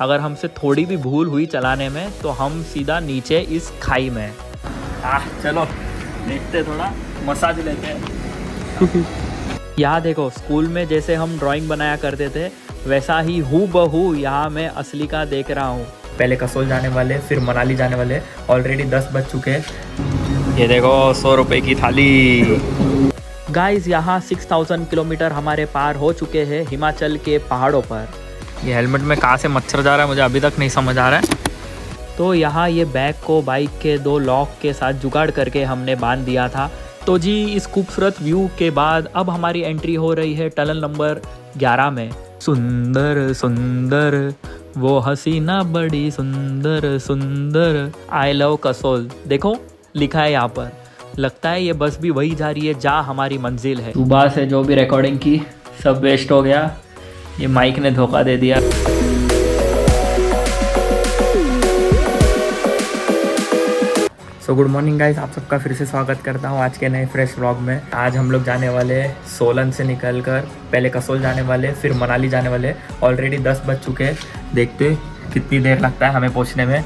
अगर हमसे थोड़ी भी भूल हुई चलाने में तो हम सीधा नीचे इस खाई में। चलो देखते, थोड़ा मसाज लेते हैं। यहाँ देखो, स्कूल में जैसे हम ड्राइंग बनाया करते थे वैसा ही हूबहू यहाँ मैं असली का देख रहा हूँ। पहले कसोल जाने वाले, फिर मनाली जाने वाले। ऑलरेडी 10 बज चुके। ये देखो 100 रुपये की थाली। गाइस यहाँ 6000 किलोमीटर हमारे पार हो चुके हैं हिमाचल के पहाड़ों पर। ये हेलमेट में कहाँ से मच्छर जा रहा है मुझे अभी तक नहीं समझ आ रहा है। तो यहाँ ये बैग को बाइक के 2 लॉक के साथ जुगाड़ करके हमने बांध दिया था। तो जी इस खूबसूरत व्यू के बाद अब हमारी एंट्री हो रही है टनल नंबर 11 में। सुंदर सुंदर वो हसीना बड़ी सुंदर सुंदर, आई लव कसोल देखो लिखा है यहाँ पर। लगता है ये बस भी वही जा रही है जहाँ हमारी मंजिल है। सुबह से जो भी रिकॉर्डिंग की सब वेस्ट हो गया, ये माइक ने धोखा दे दिया। तो गुड मॉर्निंग गाइस, आप सबका फिर से स्वागत करता हूँ आज के नए फ्रेश व्लॉग में। आज हम लोग जाने वाले सोलन से निकलकर पहले कसोल जाने वाले, फिर मनाली जाने वाले। ऑलरेडी 10 बज चुके। देखते कितनी देर लगता है हमें पहुँचने में।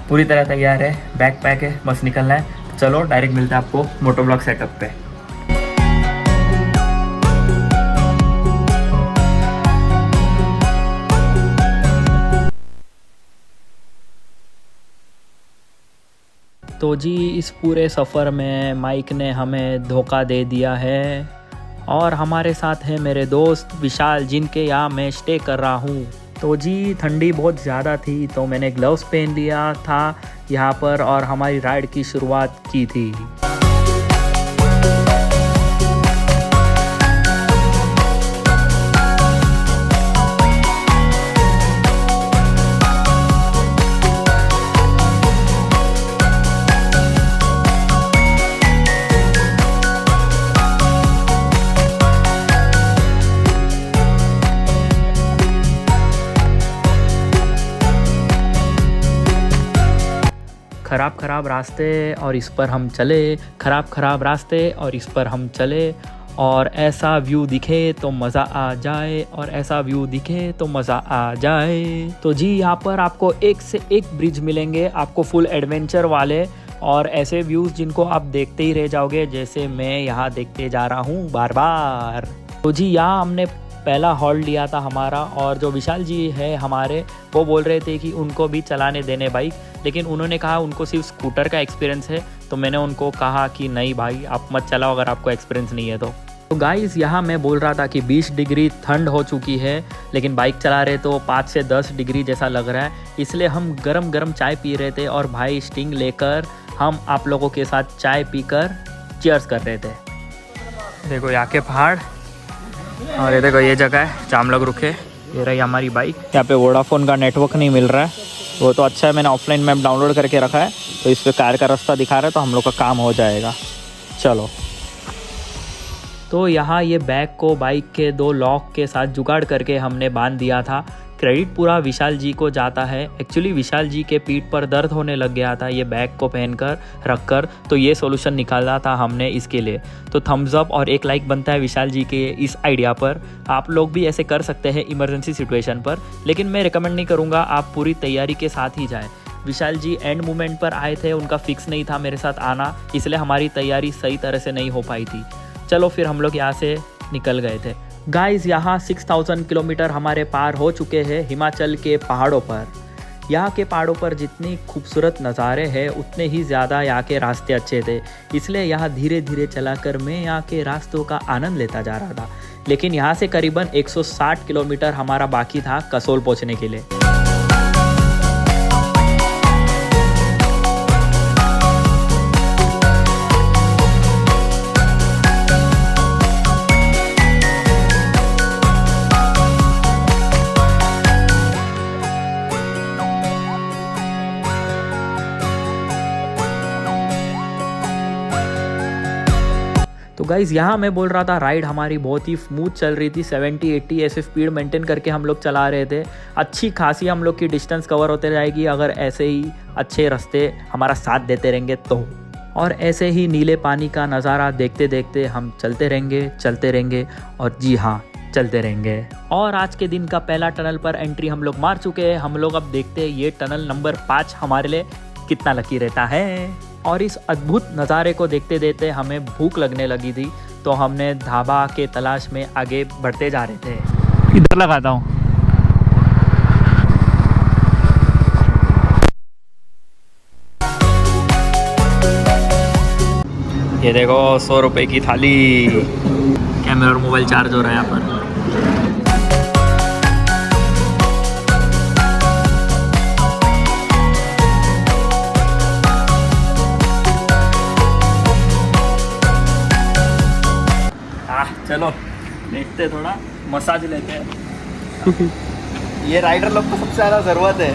पूरी तरह तैयार है, बैग पैक है, बस निकलना है। चलो डायरेक्ट मिलते हैं आपको मोटो ब्लॉग सेटअप पे। तो जी इस पूरे सफ़र में माइक ने हमें धोखा दे दिया है और हमारे साथ है मेरे दोस्त विशाल, जिनके यहाँ मैं स्टे कर रहा हूँ। तो जी ठंडी बहुत ज़्यादा थी तो मैंने ग्लव्स पहन लिया था यहाँ पर और हमारी राइड की शुरुआत की थी। ख़राब रास्ते और इस पर हम चले, ख़राब रास्ते और इस पर हम चले। और ऐसा व्यू दिखे तो मज़ा आ जाए, और ऐसा व्यू दिखे तो मज़ा आ जाए। तो जी यहाँ पर आपको एक से एक ब्रिज मिलेंगे, आपको फुल एडवेंचर वाले और ऐसे व्यूज़ जिनको आप देखते ही रह जाओगे, जैसे मैं यहाँ देखते जा रहा हूँ बार बार। तो जी यहाँ हमने पहला हॉल्ट लिया था हमारा, और जो विशाल जी है हमारे वो बोल रहे थे कि उनको भी चलाने देने बाइक, लेकिन उन्होंने कहा उनको सिर्फ स्कूटर का एक्सपीरियंस है। तो मैंने उनको कहा कि नहीं भाई आप मत चलाओ अगर आपको एक्सपीरियंस नहीं है तो गाइस यहाँ मैं बोल रहा था कि 20 डिग्री ठंड हो चुकी है, लेकिन बाइक चला रहे तो 5 से 10 डिग्री जैसा लग रहा है। इसलिए हम गरम चाय पी रहे थे और भाई स्टिंग लेकर हम आप लोगों के साथ चाय पीकर चीयर्स कर रहे थे। देखो यहाँ के पहाड़, और ये देखो ये जगह है जहाँ हम लोग रुके। ये रही हमारी बाइक। यहाँ पे वोडाफोन का नेटवर्क नहीं मिल रहा है, वो तो अच्छा है मैंने ऑफलाइन मैप डाउनलोड करके रखा है, तो इस पे कार का रास्ता दिखा रहा है तो हम लोग का काम हो जाएगा। चलो तो यहाँ ये बैग को बाइक के 2 लॉक के साथ जुगाड़ करके हमने बांध दिया था। क्रेडिट पूरा विशाल जी को जाता है। एक्चुअली विशाल जी के पीठ पर दर्द होने लग गया था ये बैग को पहनकर रखकर, तो ये सॉल्यूशन निकाला था हमने इसके लिए। तो थम्स अप और 1 लाइक बनता है विशाल जी के इस आइडिया पर। आप लोग भी ऐसे कर सकते हैं इमरजेंसी सिचुएशन पर, लेकिन मैं रिकमेंड नहीं करूँगा, आप पूरी तैयारी के साथ ही जाएँ। विशाल जी एंड मोमेंट पर आए थे, उनका फिक्स नहीं था मेरे साथ आना, इसलिए हमारी तैयारी सही तरह से नहीं हो पाई थी। चलो फिर हम लोग यहाँ से निकल गए थे। गाइस यहाँ 6000 किलोमीटर हमारे पार हो चुके हैं हिमाचल के पहाड़ों पर। यहाँ के पहाड़ों पर जितनी खूबसूरत नज़ारे हैं उतने ही ज़्यादा यहाँ के रास्ते अच्छे थे, इसलिए यहाँ धीरे धीरे चलाकर मैं यहाँ के रास्तों का आनंद लेता जा रहा था। लेकिन यहाँ से करीबन 160 किलोमीटर हमारा बाकी था कसोल पहुँचने के लिए। तो गाइज़ यहाँ मैं बोल रहा था राइड हमारी बहुत ही स्मूथ चल रही थी। 70-80 ऐसे स्पीड मेंटेन करके हम लोग चला रहे थे। अच्छी खासी हम लोग की डिस्टेंस कवर होते जाएगी अगर ऐसे ही अच्छे रास्ते हमारा साथ देते रहेंगे तो। और ऐसे ही नीले पानी का नज़ारा देखते देखते हम चलते रहेंगे और जी हाँ, चलते रहेंगे। और आज के दिन का पहला टनल पर एंट्री हम लोग मार चुके हैं। हम लोग अब देखते हैं ये टनल नंबर 5 हमारे लिए कितना लकी रहता है। और इस अद्भुत नज़ारे को देखते देखते हमें भूख लगने लगी थी, तो हमने ढाबा के तलाश में आगे बढ़ते जा रहे थे। इधर लगाता हूँ। ये देखो 100 रुपए की थाली। कैमरा और मोबाइल चार्ज हो रहा है यहाँ पर। चलो देखते थोड़ा मसाज लेते हैं। ये राइडर लोग को सबसे ज़्यादा ज़रूरत है।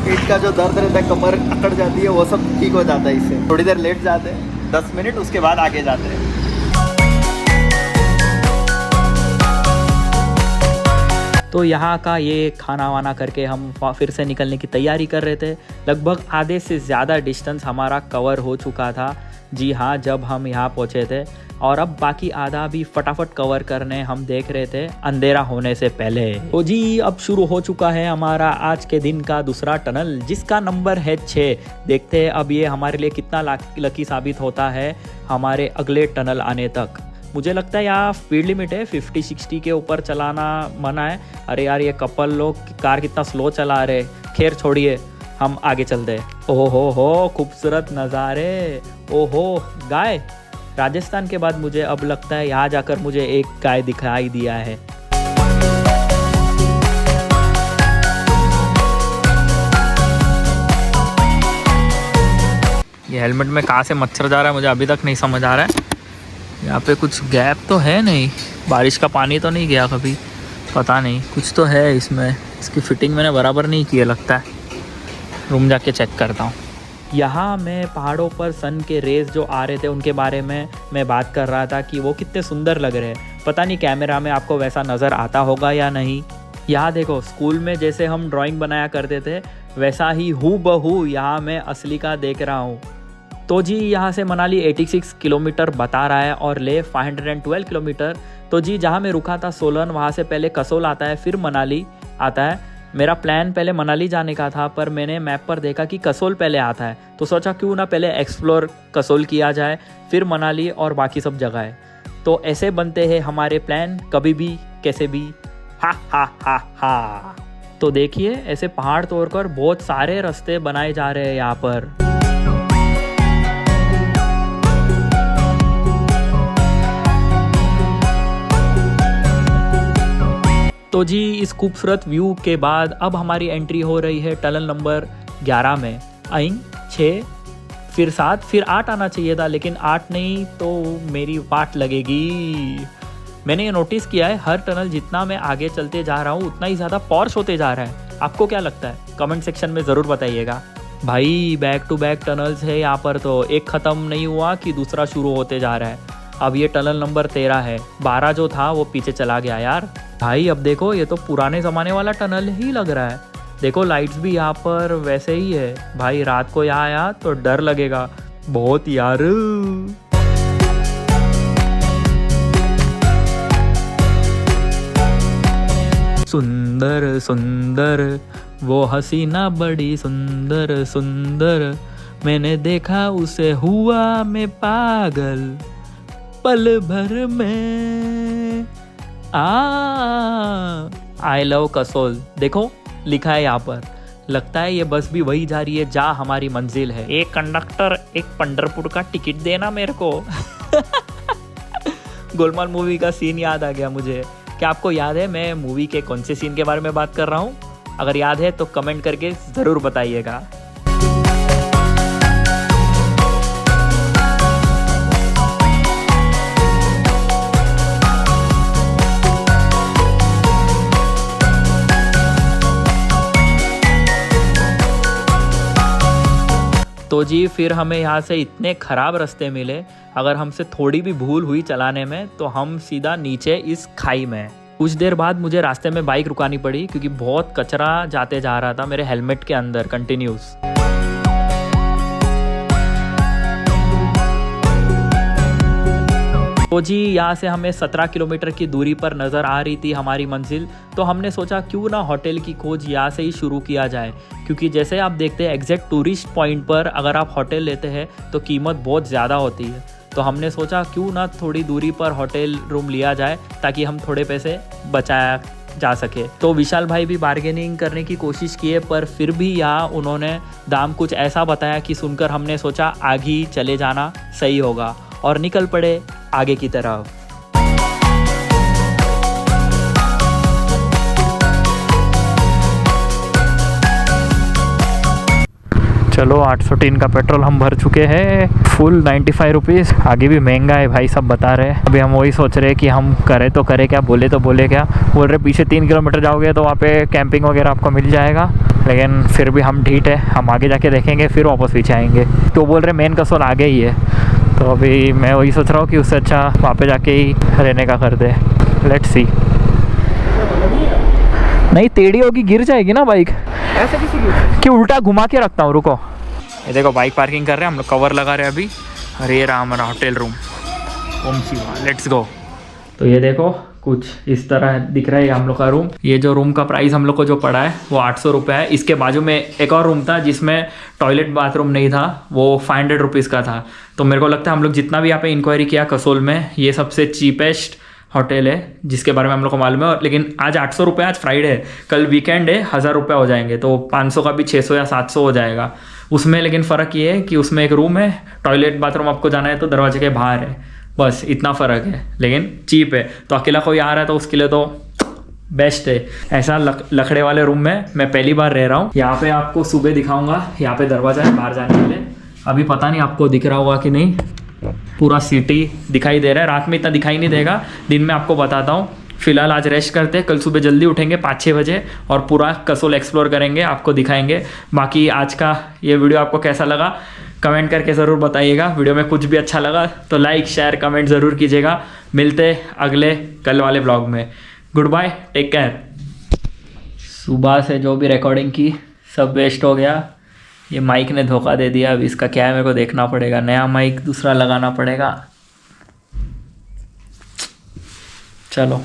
पीठ का जो दर्द रहता है, कमर अकड़ जाती है, वो सब ठीक हो जाता है इससे। थोड़ी देर लेट जाते हैं 10 मिनट, उसके बाद आगे जाते हैं। तो यहाँ का ये खाना वाना करके हम फिर से निकलने की तैयारी कर रहे थे। लगभग आधे से ज़्यादा डिस्टेंस हमारा कवर हो चुका था। जी हाँ, जब हम यहाँ पहुँचे थे, और अब बाकी आधा भी फटाफट कवर करने हम देख रहे थे अंधेरा होने से पहले। तो जी अब शुरू हो चुका है हमारा आज के दिन का दूसरा टनल, जिसका नंबर है 6। देखते हैं अब ये हमारे लिए कितना लकी साबित होता है हमारे अगले टनल आने तक। मुझे लगता है यहाँ स्पीड लिमिट है 50-60 के ऊपर चलाना मना है। अरे यार, ये कपल लोग कार कितना स्लो चला रहे। खैर छोड़िए, हम आगे चलते। ओहो हो, खूबसूरत नज़ारे। ओहो, गाय। राजस्थान के बाद मुझे अब लगता है यहाँ जाकर मुझे एक गाय दिखाई दिया है। ये हेलमेट में कहाँ से मच्छर जा रहा है मुझे अभी तक नहीं समझ आ रहा है। यहाँ पे कुछ गैप तो है नहीं, बारिश का पानी तो नहीं गया कभी, पता नहीं, कुछ तो है इसमें। इसकी फिटिंग मैंने बराबर नहीं की है लगता है। रूम जाके चेक करता हूँ। यहाँ मैं पहाड़ों पर सन के रेस जो आ रहे थे उनके बारे में मैं बात कर रहा था कि वो कितने सुंदर लग रहे हैं। पता नहीं कैमरा में आपको वैसा नज़र आता होगा या नहीं। यहाँ देखो, स्कूल में जैसे हम ड्राइंग बनाया करते थे वैसा ही हूबहू यहाँ मैं असली का देख रहा हूँ। तो जी यहाँ से मनाली 86 किलोमीटर बता रहा है और ले 512 किलोमीटर। तो जी जहाँ मैं रुका था सोलन, वहाँ से पहले कसोल आता है, फिर मनाली आता है। मेरा प्लान पहले मनाली जाने का था, पर मैंने मैप पर देखा कि कसोल पहले आता है, तो सोचा क्यों ना पहले एक्सप्लोर कसोल किया जाए, फिर मनाली और बाकी सब जगह है। तो ऐसे बनते हैं हमारे प्लान, कभी भी कैसे भी। हा हा हा हा। तो देखिए, ऐसे पहाड़ तोड़कर बहुत सारे रास्ते बनाए जा रहे हैं यहाँ पर। तो जी इस खूबसूरत व्यू के बाद अब हमारी एंट्री हो रही है टनल नंबर 11 में। 6, फिर 7, फिर 8 आना चाहिए था, लेकिन 8 नहीं तो मेरी वाट लगेगी। मैंने ये नोटिस किया है, हर टनल जितना मैं आगे चलते जा रहा हूँ उतना ही ज़्यादा पॉर्श होते जा रहा है। आपको क्या लगता है? कमेंट सेक्शन में ज़रूर बताइएगा। भाई बैक टू बैक टनल्स है यहाँ पर, तो एक ख़त्म नहीं हुआ कि दूसरा शुरू होते जा रहा है। अब ये टनल नंबर 13 है। 12 जो था वो पीछे चला गया यार। भाई अब देखो, ये तो पुराने ज़माने वाला टनल ही लग रहा है। देखो लाइट्स भी यहाँ पर वैसे ही है। भाई रात को यहाँ आया तो डर लगेगा बहुत यार। सुंदर सुंदर वो हसीना बड़ी सुंदर सुंदर, मैंने देखा उसे हुआ मैं पागल पल भर में। आई लव कसोल देखो लिखा है यहाँ पर। लगता है ये बस भी वही जा रही है जहाँ हमारी मंजिल है। एक कंडक्टर, एक पंढरपुर का टिकट देना मेरे को। गोलमाल मूवी का सीन याद आ गया मुझे। क्या आपको याद है मैं मूवी के कौन से सीन के बारे में बात कर रहा हूँ? अगर याद है तो कमेंट करके ज़रूर बताइएगा। तो जी फिर हमें यहाँ से इतने ख़राब रास्ते मिले, अगर हमसे थोड़ी भी भूल हुई चलाने में तो हम सीधा नीचे इस खाई में। कुछ देर बाद मुझे रास्ते में बाइक रुकानी पड़ी क्योंकि बहुत कचरा जाते जा रहा था मेरे हेलमेट के अंदर कंटिन्यूस। तो जी यहाँ से हमें 17 किलोमीटर की दूरी पर नज़र आ रही थी हमारी मंजिल। तो हमने सोचा क्यों ना होटल की खोज यहाँ से ही शुरू किया जाए, क्योंकि जैसे आप देखते हैं एग्जैक्ट टूरिस्ट पॉइंट पर अगर आप होटल लेते हैं तो कीमत बहुत ज़्यादा होती है। तो हमने सोचा क्यों ना थोड़ी दूरी पर होटल रूम लिया जाए ताकि हम थोड़े पैसे बचाया जा सके। तो विशाल भाई भी बार्गेनिंग करने की कोशिश किए, पर फिर भी यहाँ उन्होंने दाम कुछ ऐसा बताया कि सुनकर हमने सोचा आगे ही चले जाना सही होगा और निकल पड़े आगे की तरफ। चलो 803 का पेट्रोल हम भर चुके हैं, फुल 95 रुपीज़। आगे भी महंगा है भाई, सब बता रहे हैं। अभी हम वही सोच रहे हैं कि हम करें तो करें क्या, बोले तो बोले क्या। बोल रहे पीछे 3 किलोमीटर जाओगे तो वहाँ पे कैंपिंग वगैरह आपको मिल जाएगा, लेकिन फिर भी हम ढीठ है, हम आगे जाके देखेंगे फिर वापस पीछे आएंगे। तो बोल रहे मेन कसौल आगे ही है, तो अभी मैं वही सोच रहा हूँ कि उससे अच्छा वहाँ पे जाके ही रहने का कर दे। Let's see. नहीं टेढ़ी होगी, गिर जाएगी ना बाइक। ऐसे किसी कि उल्टा घुमा के रखता हूँ, रुको। ये देखो बाइक पार्किंग कर रहे हैं हम लोग, कवर लगा रहे हैं अभी। अरे ये रहा हमारा hotel room, Om Shiva, let's go. तो ये देखो कुछ इस तरह दिख रहा है हम लोग का रूम। ये जो रूम का प्राइस हम लोग को जो पड़ा है वो 800 रुपये है। इसके बाजू में एक और रूम था जिसमें टॉयलेट बाथरूम नहीं था, वो 500 रुपीज़ का था। तो मेरे को लगता है हम लोग जितना भी यहाँ पे इंक्वायरी किया कसोल में, ये सबसे चीपेस्ट होटल है जिसके बारे में हम लोग को मालूम है। लेकिन आज 800 रुपये, आज फ्राइडे है, कल वीकेंड है, 1000 रुपये हो जाएंगे, तो 500 का भी 600 या 700 हो जाएगा उसमें। लेकिन फ़र्क ये है कि उसमें एक रूम है, टॉयलेट बाथरूम आपको जाना है तो दरवाजे के बाहर है, बस इतना फ़र्क है, लेकिन चीप है। तो अकेला कोई आ रहा है तो उसके लिए तो बेस्ट है। ऐसा लकड़े वाले रूम में मैं पहली बार रह रहा हूँ। यहाँ पे आपको सुबह दिखाऊंगा, यहाँ पे दरवाज़ा है बाहर जाने के लिए। अभी पता नहीं आपको दिख रहा होगा कि नहीं, पूरा सिटी दिखाई दे रहा है। रात में इतना दिखाई नहीं देगा, दिन में आपको बताता हूँ। फिलहाल आज रेस्ट करते हैं, कल सुबह जल्दी उठेंगे 5-6 बजे और पूरा कसोल एक्सप्लोर करेंगे, आपको दिखाएंगे। बाकी आज का ये वीडियो आपको कैसा लगा कमेंट करके ज़रूर बताइएगा। वीडियो में कुछ भी अच्छा लगा तो लाइक शेयर कमेंट ज़रूर कीजिएगा। मिलते अगले कल वाले ब्लॉग में। Goodbye, take care. सुबह से जो भी रिकॉर्डिंग की सब वेस्ट हो गया, ये माइक ने धोखा दे दिया। अब इसका क्या है मेरे को देखना पड़ेगा, नया माइक दूसरा लगाना पड़ेगा। चलो।